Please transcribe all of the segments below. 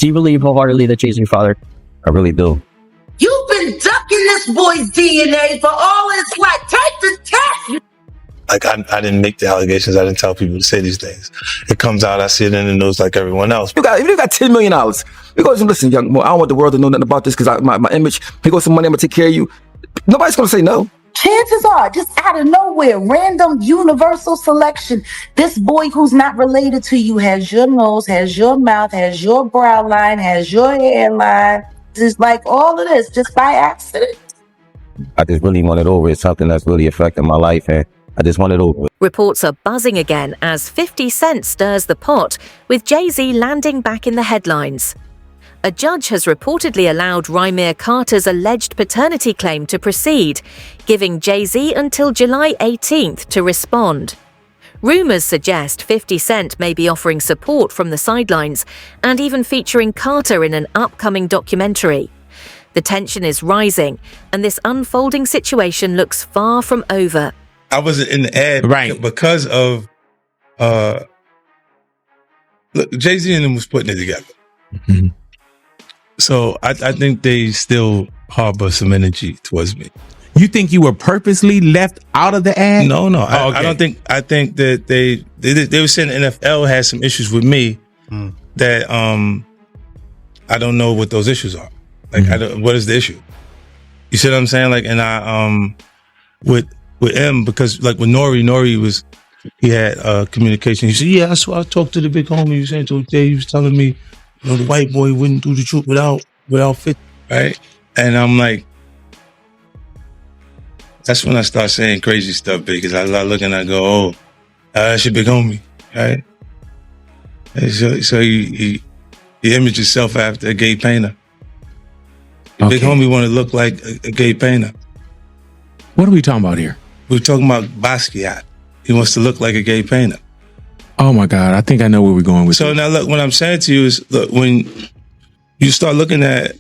Do you believe wholeheartedly that Jay's your father? I really do. You've been ducking this boy's DNA for all his life. Take the test. Like, I didn't make the allegations. I didn't tell people to say these things. It comes out, I see it in the news like everyone else. If you got $10 million, he goes, listen, young boy, I don't want the world to know nothing about this because my image, he goes, some money, I'm going to take care of you. Nobody's going to say no. Chances are, just out of nowhere, random universal selection, this boy who's not related to you has your nose, has your mouth, has your brow line, has your hairline. Just like all of this, just by accident. I just really want it over. It's something that's really affecting my life, and I just want it over. Reports are buzzing again as 50 Cent stirs the pot, with Jay-Z landing back in the headlines. A judge has reportedly allowed Rymir Carter's alleged paternity claim to proceed, giving Jay-Z until July 18th to respond. Rumors suggest 50 Cent may be offering support from the sidelines and even featuring Carter in an upcoming documentary. The tension is rising, and this unfolding situation looks far from over. I wasn't in the ad because of look, Jay-Z and them was putting it together. Mm-hmm. So I think they still harbor some energy towards me. You think you were purposely left out of the ad? No. I don't think. I think that they were saying the NFL has some issues with me that I don't know what those issues are. Like, what is the issue? You see what I'm saying? Like, and I with M, because like with Nori he had communication. He said, yeah, that's why I talked to the big homie. He was saying to Jay, he was telling me, you know, the white boy wouldn't do the truth without fit, right? And I'm like, that's when I start saying crazy stuff, because I look and I go, oh, that's your big homie, right? And so he imaged himself after a gay painter. The big homie want to look like a gay painter. What are we talking about here? We're talking about Basquiat. He wants to look like a gay painter. Oh my God, I think I know where we're going with So this. now look, what I'm saying to you is, look, when you start looking at,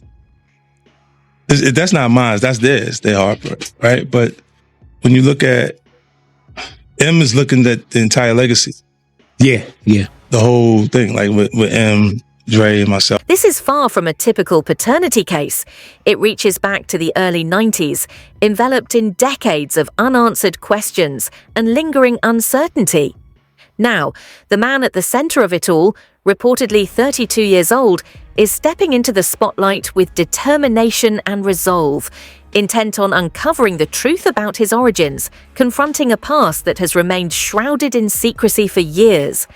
that's not mine, that's theirs, they Harper, right? But when you look at, M is looking at the entire legacy. Yeah. The whole thing, like with M, Dre, and myself. This is far from a typical paternity case. It reaches back to the early 90s, enveloped in decades of unanswered questions and lingering uncertainty. Now, the man at the center of it all, reportedly 32 years old, is stepping into the spotlight with determination and resolve, intent on uncovering the truth about his origins, confronting a past that has remained shrouded in secrecy for years,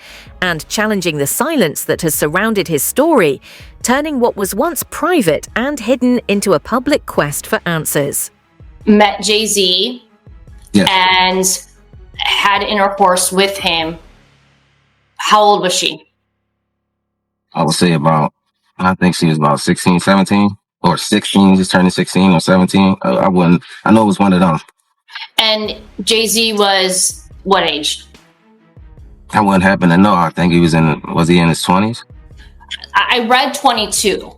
and challenging the silence that has surrounded his story, turning what was once private and hidden into a public quest for answers. Met Jay-Z and had intercourse with him. How old was she? I would say I think she was about 16, 17, or 16, just turning 16 or 17. I know it was one of them. And Jay-Z was what age? I wouldn't happen to know. I think he was he in his 20s? I read 22.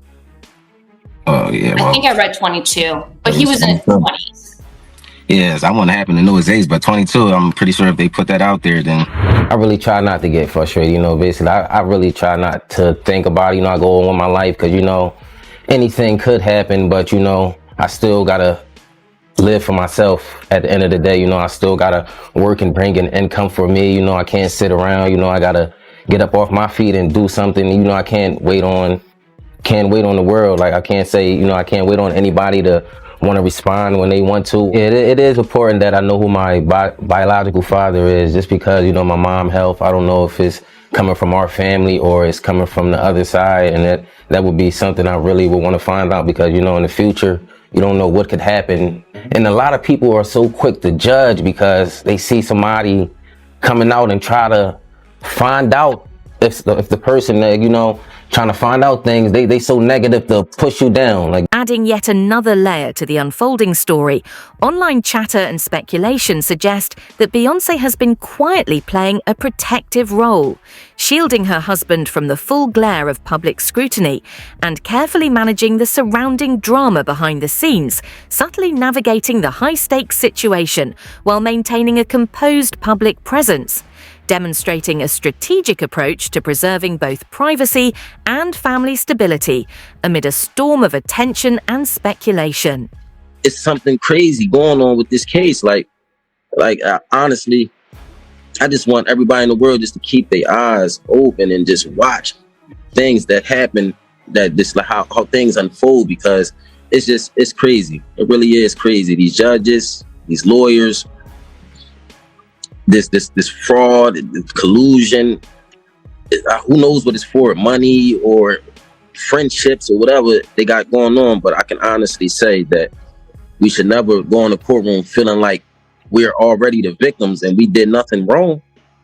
Oh, yeah. Well, I think I read 22, but he was in his 20s. Yes, I wouldn't happen to know his age, but 22, I'm pretty sure if they put that out there, then... I really try not to get frustrated, basically. I really try not to think about it, I go on with my life, because, anything could happen, but, I still gotta live for myself at the end of the day. I still gotta work and bring an income for me. I can't sit around, I gotta get up off my feet and do something. I can't wait on the world. Like, I can't say, I can't wait on anybody to want to respond when they want to. It is important that I know who my biological father is, just because, my mom's health, I don't know if it's coming from our family or it's coming from the other side, and that would be something I really would want to find out, because, in the future, you don't know what could happen. And a lot of people are so quick to judge because they see somebody coming out and try to find out if the person that, trying to find out things, they so negative to push you down. Like, adding yet another layer to the unfolding story, online chatter and speculation suggest that Beyoncé has been quietly playing a protective role, shielding her husband from the full glare of public scrutiny and carefully managing the surrounding drama behind the scenes, subtly navigating the high-stakes situation while maintaining a composed public presence. demonstrating a strategic approach to preserving both privacy and family stability amid a storm of attention and speculation. It's something crazy going on with this case. Honestly, I just want everybody in the world just to keep their eyes open and just watch things that happen, how things unfold, because it's crazy. It really is crazy. These judges, these lawyers, this fraud, this collusion, who knows what it's for, money or friendships or whatever they got going on. But I can honestly say that we should never go in the courtroom feeling like we're already the victims and we did nothing wrong.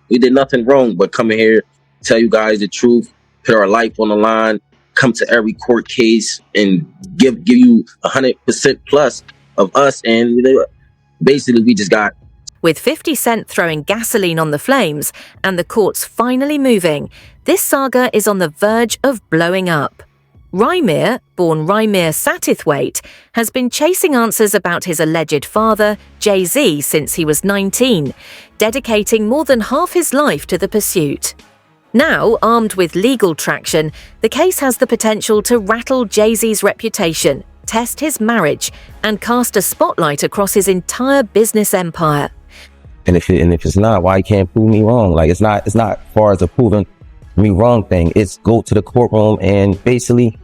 We did nothing wrong but come in here, tell you guys the truth, put our life on the line, come to every court case and give you 100% plus of us. And basically we just got. With 50 Cent throwing gasoline on the flames and the courts finally moving, this saga is on the verge of blowing up. Rymir, born Rymir Satithwaite, has been chasing answers about his alleged father, Jay-Z, since he was 19, dedicating more than half his life to the pursuit. Now, armed with legal traction, the case has the potential to rattle Jay-Z's reputation, test his marriage, and cast a spotlight across his entire business empire. And if it's not, why you can't prove me wrong? Like, it's not far as a proving me wrong thing. It's go to the courtroom and basically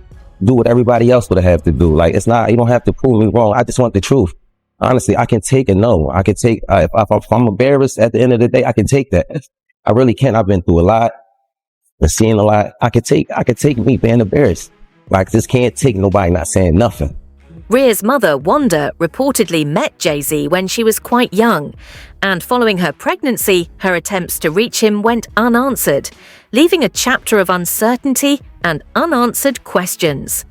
do what everybody else would have to do. Like, it's not, you don't have to prove me wrong. I just want the truth. Honestly, I can take a no. I can take, if I'm embarrassed at the end of the day, I can take that. I really can. I've been through a lot and seen a lot. I could take me being embarrassed. Like, just can't take nobody not saying nothing. Rhea's mother, Wanda, reportedly met Jay-Z when she was quite young, and following her pregnancy, her attempts to reach him went unanswered, leaving a chapter of uncertainty and unanswered questions.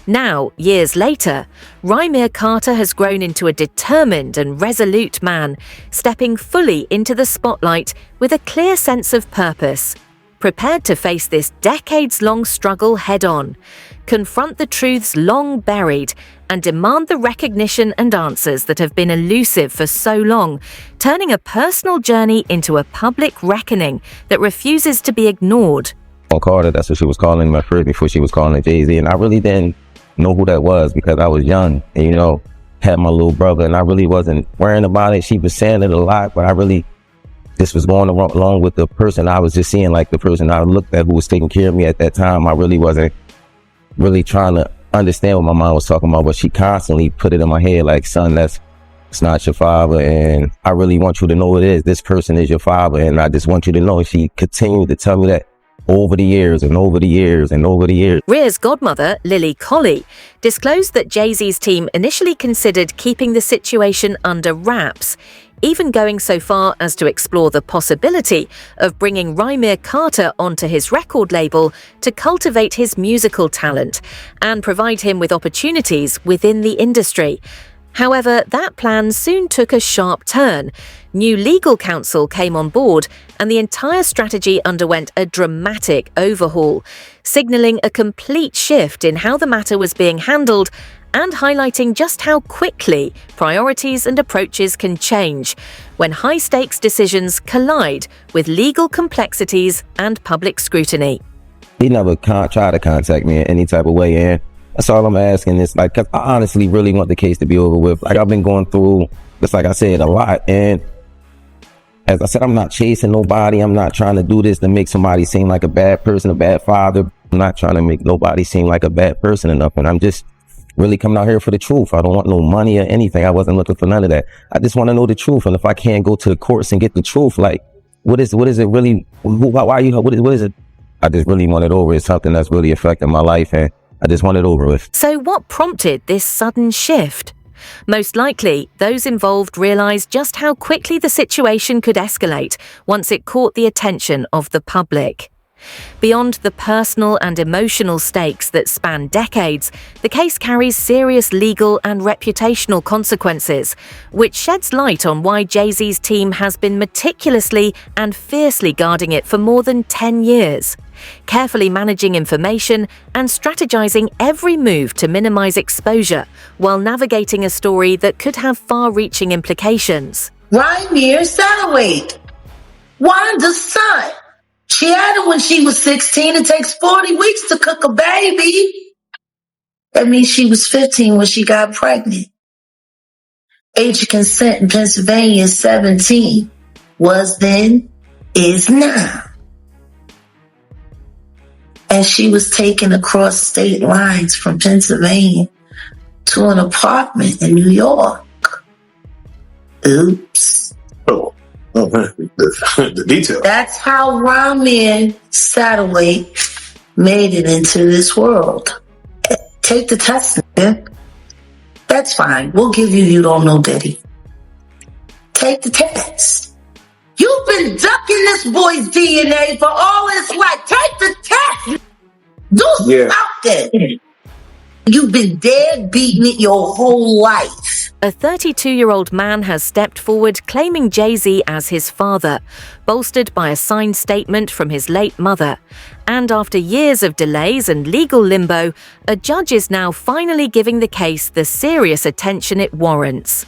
Now, years later, Rymir Carter has grown into a determined and resolute man, stepping fully into the spotlight with a clear sense of purpose, prepared to face this decades-long struggle head-on, confront the truths long buried, and demand the recognition and answers that have been elusive for so long, turning a personal journey into a public reckoning that refuses to be ignored. Carter, that's what she was calling him at first before she was calling it Jay-Z, and I really didn't know who that was because I was young and, had my little brother, and I really wasn't worrying about it. She was saying it a lot, but I really just was going along with the person I was just seeing, like the person I looked at who was taking care of me at that time. I really wasn't really trying to understand what my mom was talking about, but she constantly put it in my head like, son, it's not your father, and I really want you to know it is. This person is your father, and I just want you to know. She continued to tell me that over the years and over the years and over the years. Rhea's godmother, Lily Colley, disclosed that Jay-Z's team initially considered keeping the situation under wraps, even going so far as to explore the possibility of bringing Rymir Carter onto his record label to cultivate his musical talent and provide him with opportunities within the industry. However, that plan soon took a sharp turn. New legal counsel came on board, and the entire strategy underwent a dramatic overhaul, signaling a complete shift in how the matter was being handled and highlighting just how quickly priorities and approaches can change when high-stakes decisions collide with legal complexities and public scrutiny. He never tried to contact me in any type of way, and that's all I'm asking is, like, 'cause I honestly really want the case to be over with. Like, I've been going through, just like I said, a lot, and as I said, I'm not chasing nobody. I'm not trying to do this to make somebody seem like a bad person, a bad father. I'm not trying to make nobody seem like a bad person or nothing. I'm just really coming out here for the truth. I don't want no money or anything. I wasn't looking for none of that. I just want to know the truth. And if I can't go to the courts and get the truth, like, what is it really? What is it? I just really want it over. It's something that's really affecting my life, and I just want it over with. So what prompted this sudden shift? Most likely, those involved realized just how quickly the situation could escalate once it caught the attention of the public. Beyond the personal and emotional stakes that span decades, the case carries serious legal and reputational consequences, which sheds light on why Jay-Z's team has been meticulously and fiercely guarding it for more than 10 years, carefully managing information and strategizing every move to minimize exposure while navigating a story that could have far-reaching implications. Rymir Satithwaite. Wanda's son. She had it when she was 16. It takes 40 weeks to cook a baby. That means she was 15 when she got pregnant. Age of consent in Pennsylvania is 17. Was then, is now. And she was taken across state lines from Pennsylvania to an apartment in New York. Oops. Oh, the detail. That's how Rymir Carter made it into this world. Take the test, man. That's fine. We'll give you don't know Diddy. Take the test. You've been ducking this boy's DNA for all his life. Take the test. Do something. You've been dead beating it your whole life. A 32-year-old man has stepped forward claiming Jay-Z as his father, bolstered by a signed statement from his late mother. And after years of delays and legal limbo, a judge is now finally giving the case the serious attention it warrants.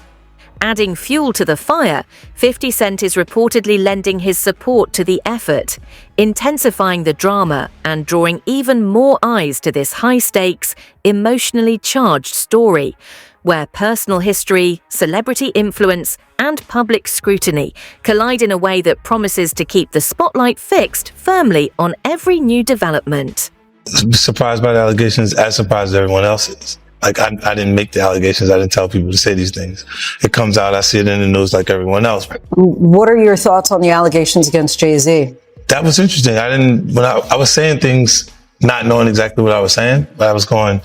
Adding fuel to the fire, 50 Cent is reportedly lending his support to the effort, intensifying the drama and drawing even more eyes to this high-stakes, emotionally charged story, where personal history, celebrity influence, and public scrutiny collide in a way that promises to keep the spotlight fixed firmly on every new development. Surprised by the allegations, as surprised as everyone else is. Like, I didn't make the allegations. I didn't tell people to say these things. It comes out, I see it in the news like everyone else. What are your thoughts on the allegations against Jay-Z? That was interesting. When I was saying things, not knowing exactly what I was saying, but I was going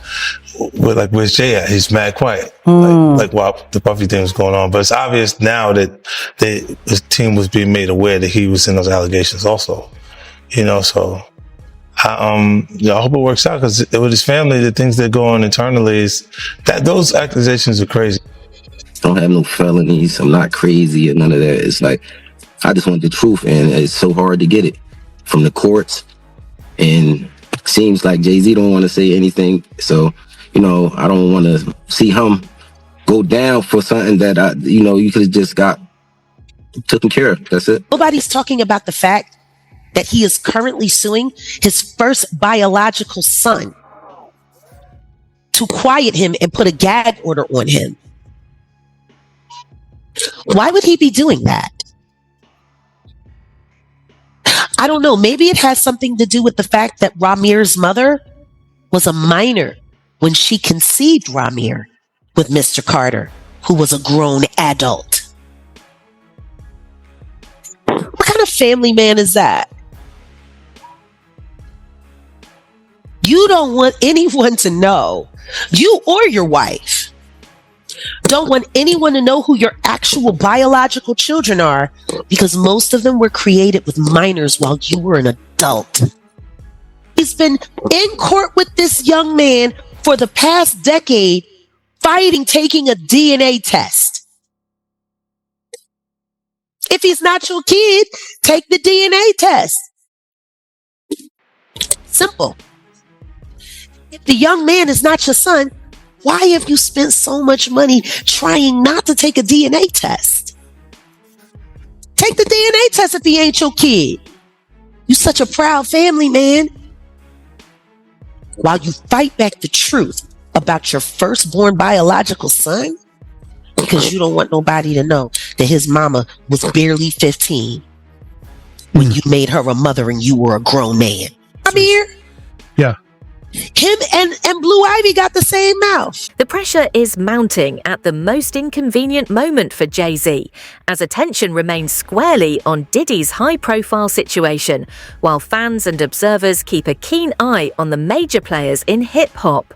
with, like, where's Jay at? He's mad quiet. Like while the Puffy thing was going on. But it's obvious now that his team was being made aware that he was in those allegations also. So I hope it works out, because with his family, the things that go on internally is that those accusations are crazy. I don't have no felonies. I'm not crazy or none of that. It's like, I just want the truth, and it's so hard to get it from the courts. And seems like Jay-Z don't want to say anything. So, I don't want to see him go down for something that you could have just got taken care of. That's it. Nobody's talking about the fact that he is currently suing his first biological son to quiet him and put a gag order on him. Why would he be doing that? I don't know. Maybe it has something to do with the fact that Rymir's mother was a minor when she conceived Rymir with Mr. Carter, who was a grown adult. What kind of family man is that? You don't want anyone to know, you or your wife, don't want anyone to know who your actual biological children are, because most of them were created with minors while you were an adult. He's been in court with this young man for the past decade, fighting taking a DNA test. If he's not your kid, take the DNA test. Simple. If the young man is not your son, why have you spent so much money trying not to take a DNA test? Take the DNA test if he ain't your kid. You such a proud family man. While you fight back the truth about your firstborn biological son, because you don't want nobody to know that his mama was barely 15 when you made her a mother and you were a grown man. I'm here. Yeah. Him and Blue Ivy got the same mouth. The pressure is mounting at the most inconvenient moment for Jay-Z, as attention remains squarely on Diddy's high-profile situation, while fans and observers keep a keen eye on the major players in hip-hop.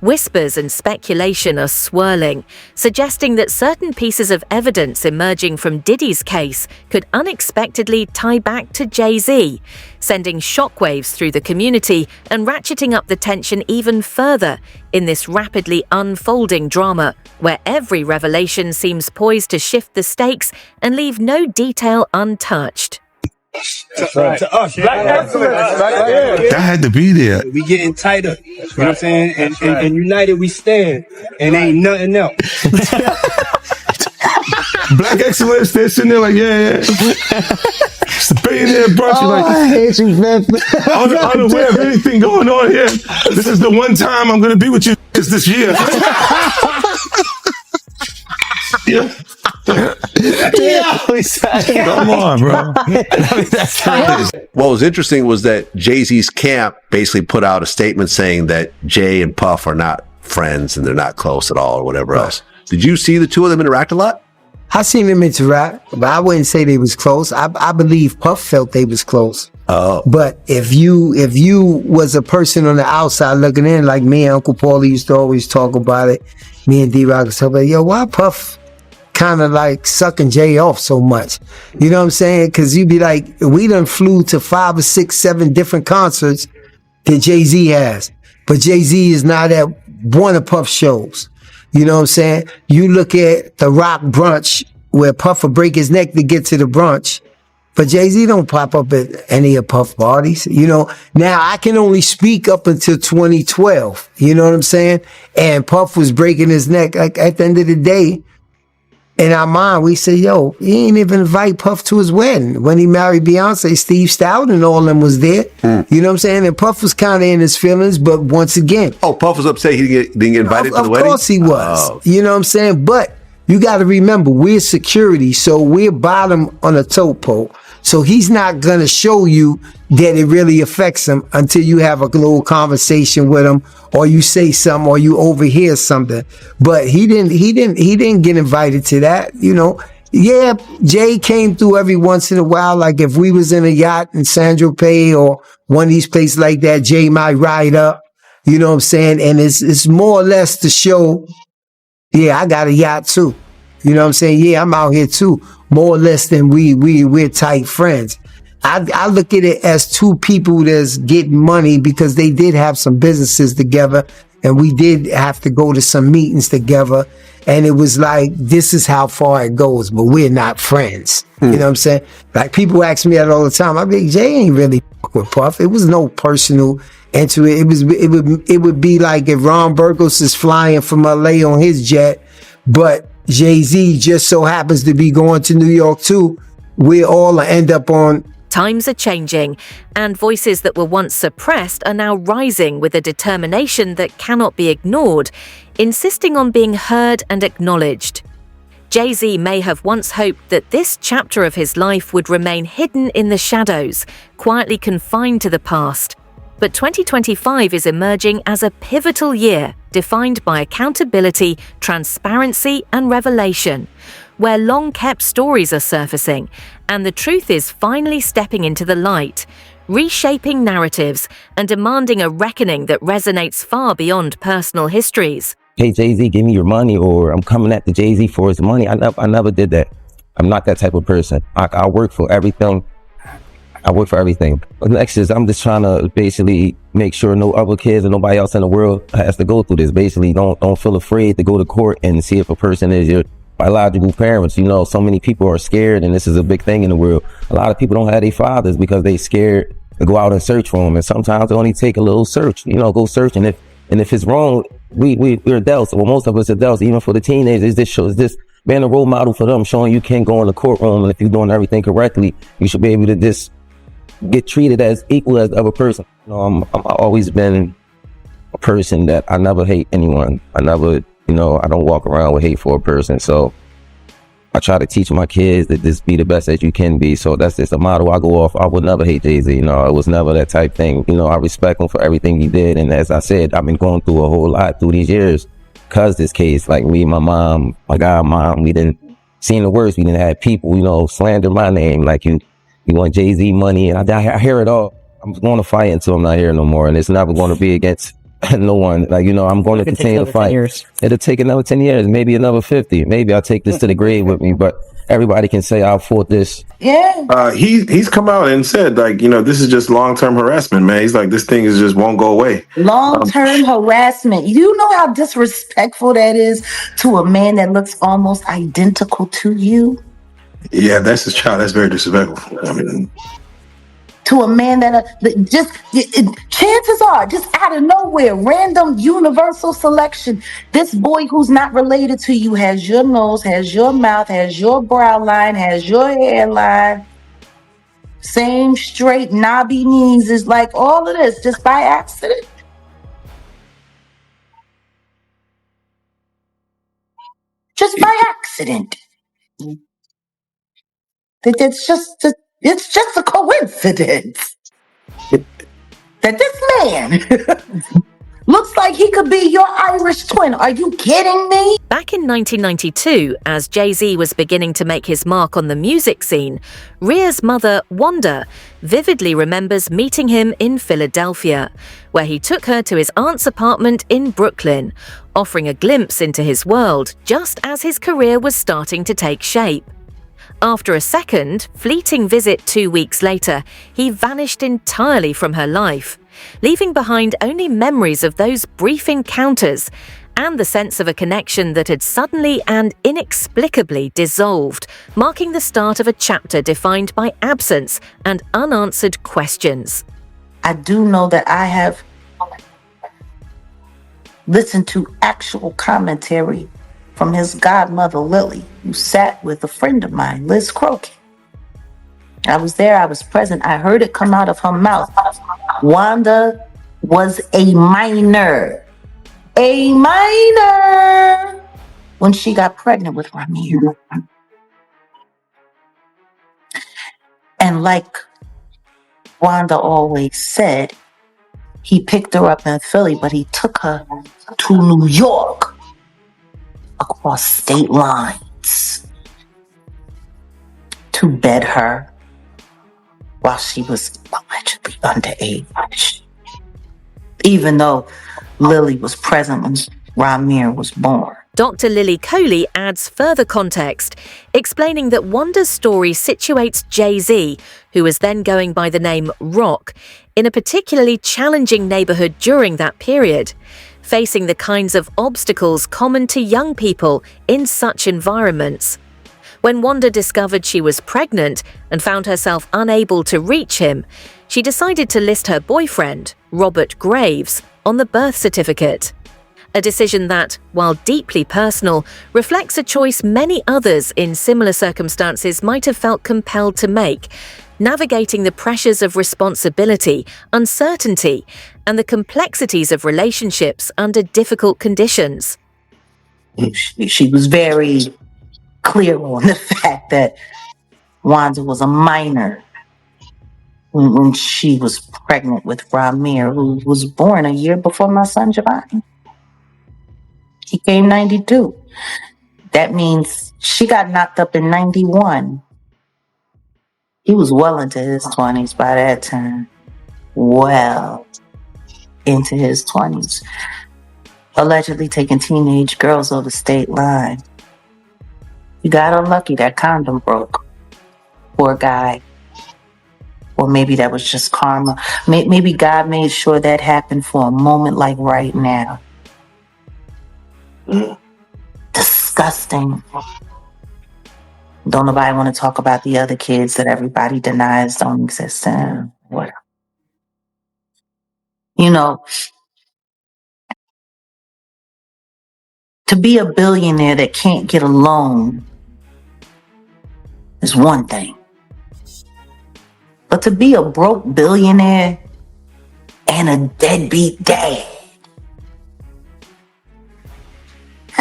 Whispers and speculation are swirling, suggesting that certain pieces of evidence emerging from Diddy's case could unexpectedly tie back to Jay-Z, sending shockwaves through the community and ratcheting up the tension even further in this rapidly unfolding drama, where every revelation seems poised to shift the stakes and leave no detail untouched. To us, Black excellence. That had to be there. We getting tighter. You know what I'm saying? And united we stand. And ain't nothing else. Black excellence, they're sitting there like, yeah. It's the billionaire brunch. Oh, I hate you, man. Unaware of anything going on here. This is the one time I'm going to be with you this year. Yeah. Come on, bro. That's crazy. What was interesting was that Jay-Z's camp basically put out a statement saying that Jay and Puff are not friends and they're not close at all or whatever else. Did you see the two of them interact a lot? I seen them interact, but I wouldn't say they was close. I believe Puff felt they was close. Oh. But if you was a person on the outside looking in, like me and Uncle Paulie used to always talk about it, me and D-Rock was talking about, yo, why Puff kind of like sucking Jay off so much? You know what I'm saying? Because you'd be like, we done flew to 5 or 6, 7 different concerts that Jay-Z has. But Jay-Z is not at one of Puff's shows. You know what I'm saying? You look at the Rock brunch where Puff will break his neck to get to the brunch. But Jay-Z don't pop up at any of Puff parties. You know, now I can only speak up until 2012. You know what I'm saying? And Puff was breaking his neck. Like at the end of the day, in our mind, we say, yo, he ain't even invite Puff to his wedding. When he married Beyonce, Steve Stout and all of them was there. You know what I'm saying? And Puff was kind of in his feelings, but once again. Oh, Puff was upset he didn't get invited to the wedding? Of course he was. Oh. You know what I'm saying? But you got to remember, we're security, so we're bottom on a tote pole. So he's not going to show you that it really affects him until you have a little conversation with him, or you say something, or you overhear something. But he didn't get invited to that, you know. Yeah, Jay came through every once in a while. Like if we was in a yacht in San Tropez or one of these places like that, Jay might ride up, you know what I'm saying? And it's more or less to show, yeah, I got a yacht too. You know what I'm saying? Yeah, I'm out here too. More or less than we're tight friends. I look at it as two people that's getting money because they did have some businesses together and we did have to go to some meetings together. And it was like, this is how far it goes, but we're not friends. You know what I'm saying? Like people ask me that all the time. I be like, Jay ain't really with Puff. It was no personal into it. It would be like if Ron Burgos is flying from LA on his jet, but Jay-Z just so happens to be going to New York too. We all end up on. Times are changing, and voices that were once suppressed are now rising with a determination that cannot be ignored, insisting on being heard and acknowledged. Jay-Z may have once hoped that this chapter of his life would remain hidden in the shadows, quietly confined to the past. But 2025 is emerging as a pivotal year defined by accountability, transparency, and revelation, where long-kept stories are surfacing, and the truth is finally stepping into the light, reshaping narratives and demanding a reckoning that resonates far beyond personal histories. Hey, Jay-Z, give me your money, or I'm coming at the Jay-Z for his money. I never did that. I'm not that type of person. I work for everything. I work for everything. But next is I'm just trying to basically make sure no other kids or nobody else in the world has to go through this. Basically, don't feel afraid to go to court and see if a person is your biological parents. You know, so many people are scared, and this is a big thing in the world. A lot of people don't have their fathers because they scared to go out and search for them. And sometimes it only take a little search. You know, go search, and if it's wrong, we're adults. Well, most of us adults, even for the teenagers, this being a role model for them, showing you can't go in the courtroom, and if you're doing everything correctly, you should be able to just get treated as equal as the other person. You know, I've always been a person that I never hate anyone. I never, you know, I don't walk around with hate for a person. So I try to teach my kids that just be the best that you can be. So that's just a model I go off. I would never hate Jay-Z. You know, it was never that type thing. You know, I respect him for everything he did. And as I said, I've been going through a whole lot through these years because this case, like me, my mom, my godmom, we didn't seen the worst. We didn't have people, you know, slander my name. Like you want Jay-Z money, and I hear it all. I'm going to fight until I'm not here no more, and it's never going to be against no one. Like, you know, I'm going to continue to fight. It'll take another 10 years, maybe another 50. Maybe I'll take this to the grave with me, but everybody can say I fought this. Yeah. He's come out and said, like, you know, this is just long-term harassment, man. He's like, this thing is just won't go away. Long-term harassment. You know how disrespectful that is to a man that looks almost identical to you? Yeah, that's his child. That's very disrespectful. I mean, to a man that chances are, just out of nowhere, random universal selection, this boy who's not related to you has your nose, has your mouth, has your brow line, has your hairline. Same straight knobby knees is like all of this just by accident. Just by accident. It's just a coincidence that this man looks like he could be your Irish twin. Are you kidding me? Back in 1992, as Jay-Z was beginning to make his mark on the music scene, Rhea's mother, Wanda, vividly remembers meeting him in Philadelphia, where he took her to his aunt's apartment in Brooklyn, offering a glimpse into his world just as his career was starting to take shape. After a second, fleeting visit 2 weeks later, he vanished entirely from her life, leaving behind only memories of those brief encounters and the sense of a connection that had suddenly and inexplicably dissolved, marking the start of a chapter defined by absence and unanswered questions. I do know that I have listened to actual commentary from his godmother, Lily, who sat with a friend of mine, Liz Crokin. I was there, I was present, I heard it come out of her mouth. Wanda was a minor when she got pregnant with Rymir. And like Wanda always said, he picked her up in Philly, but he took her to New York across state lines to bed her while she was allegedly underage, even though Lily was present when Rymir was born. Dr. Lily Coley adds further context, explaining that Wanda's story situates Jay-Z, who was then going by the name Rock, in a particularly challenging neighborhood during that period, facing the kinds of obstacles common to young people in such environments. When Wanda discovered she was pregnant and found herself unable to reach him, she decided to list her boyfriend, Robert Graves, on the birth certificate. A decision that, while deeply personal, reflects a choice many others in similar circumstances might have felt compelled to make, navigating the pressures of responsibility, uncertainty, and the complexities of relationships under difficult conditions. She was very clear on the fact that Wanda was a minor when she was pregnant with Rymir, who was born a year before my son Giovanni. He came 92. That means she got knocked up in 91. He was well into his 20s by that time. Well into his 20s. Allegedly taking teenage girls over state line. You got unlucky, that condom broke. Poor guy. Or maybe that was just karma. Maybe God made sure that happened for a moment like right now. Disgusting. Don't nobody want to talk about the other kids that everybody denies don't exist. What? You know, to be a billionaire that can't get a loan is one thing. But to be a broke billionaire and a deadbeat dad,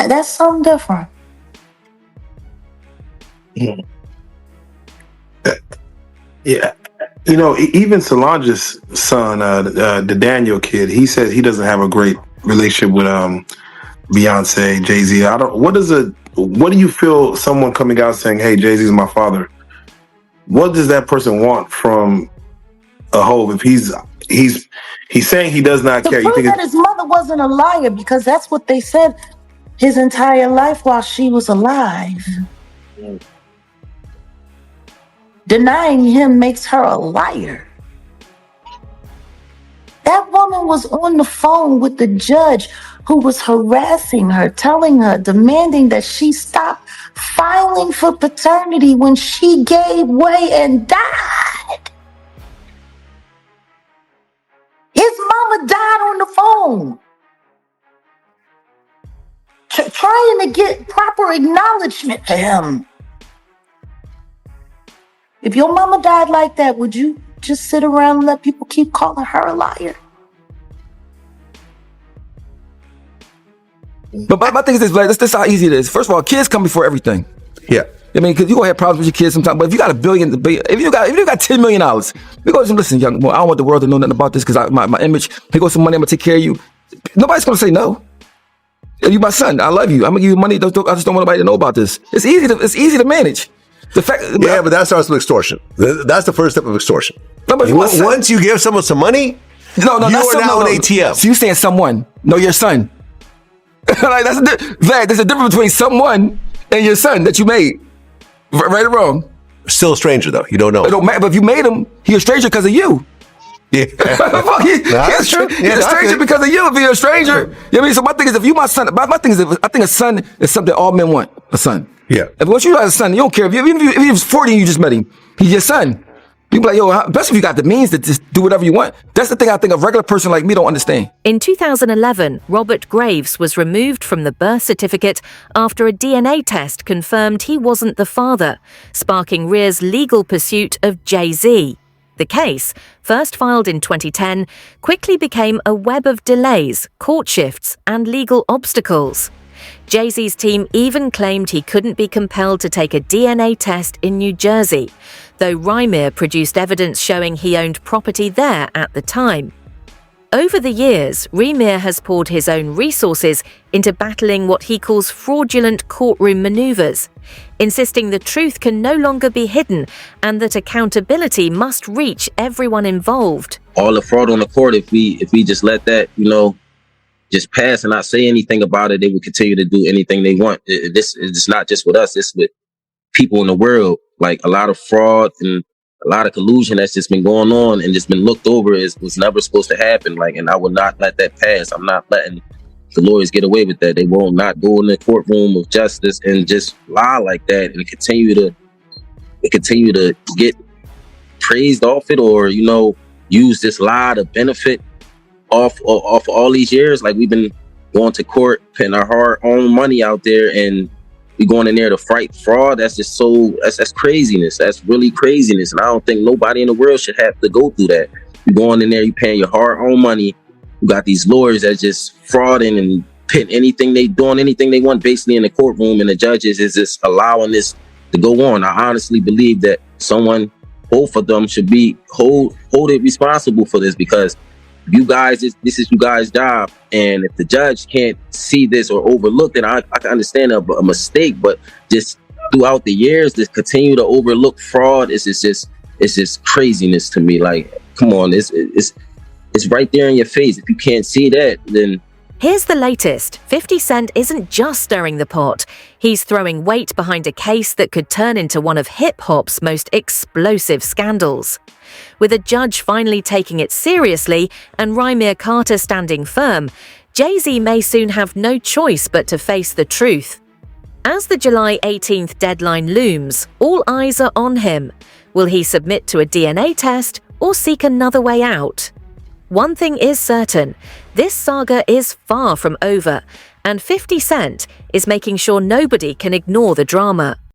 that's something different. Yeah. Yeah. You know, even Solange's son, the Daniel kid, he says he doesn't have a great relationship with Beyonce, Jay-Z. What do you feel someone coming out saying, hey, Jay-Z's my father? What does that person want from a hoe if he's saying he does not care? To prove that his mother wasn't a liar, because that's what they said his entire life while she was alive. Denying him makes her a liar. That woman was on the phone with the judge who was harassing her, telling her, demanding that she stop filing for paternity when she gave way and died. His mama died on the phone. Trying to get proper acknowledgement for him. If your mama died like that, would you just sit around and let people keep calling her a liar? But my thing is this, like, this is how easy it is. First of all, kids come before everything. Yeah. I mean, because you're going to have problems with your kids sometimes, but if you got if you got $10 million, you go, listen, young boy, I don't want the world to know nothing about this because my image, here goes some money, I'm going to take care of you. Nobody's going to say no. You my son, I love you. I'm going to give you money. I just don't want nobody to know about this. It's easy to manage. The fact, yeah, but that starts with extortion. That's the first step of extortion. No, but once you give someone some money, you are now an ATM. So you saying someone, no, your son. Like there's a difference between someone and your son that you made. Right or wrong? Still a stranger though. You don't know. It don't matter. But if you made him, he's a stranger because of you. Yeah. That's true. He's a stranger because of you. If you're a stranger, you know what I mean? So my thing is, if you my son, my thing is, I think a son is something all men want. A son. Yeah. If once you have a son, you don't care. If he was 40 and you just met him, he's your son. You be like, yo, best if you got the means to just do whatever you want. That's the thing I think a regular person like me don't understand. In 2011, Robert Graves was removed from the birth certificate after a DNA test confirmed he wasn't the father, sparking Ryr's legal pursuit of Jay-Z. The case, first filed in 2010, quickly became a web of delays, court shifts, and legal obstacles. Jay-Z's team even claimed he couldn't be compelled to take a DNA test in New Jersey, though Rymir produced evidence showing he owned property there at the time. Over the years, Rymir has poured his own resources into battling what he calls fraudulent courtroom maneuvers, insisting the truth can no longer be hidden and that accountability must reach everyone involved. All the fraud on the court, if we just let that, just pass and not say anything about it, they will continue to do anything they want. It's not just with us, it's with people in the world. Like a lot of fraud and a lot of collusion that's just been going on and just been looked over was never supposed to happen. And I will not let that pass. I'm not letting the lawyers get away with that. They will not go in the courtroom of justice and just lie like that and continue to get praised off it or, use this lie to benefit off all these years. Like we've been going to court, putting our hard-earned money out there, and we going in there to fight fraud. That's just that's craziness. That's really craziness, and I don't think nobody in the world should have to go through that. You going in there, you paying your hard-earned money. You got these lawyers that just frauding and pitting anything they want basically in the courtroom, and the judges is just allowing this to go on. I honestly believe that both of them should be hold it responsible for this, because you guys, this is you guys' job, and if the judge can't see this or overlook it, I can understand a mistake, but just throughout the years, to continue to overlook fraud it's just craziness to me. Like, come on, it's right there in your face. If you can't see that, then. Here's the latest. 50 Cent isn't just stirring the pot. He's throwing weight behind a case that could turn into one of hip-hop's most explosive scandals. With a judge finally taking it seriously and Rymir Carter standing firm, Jay-Z may soon have no choice but to face the truth. As the July 18th deadline looms, all eyes are on him. Will he submit to a DNA test or seek another way out? One thing is certain, this saga is far from over, and 50 Cent is making sure nobody can ignore the drama.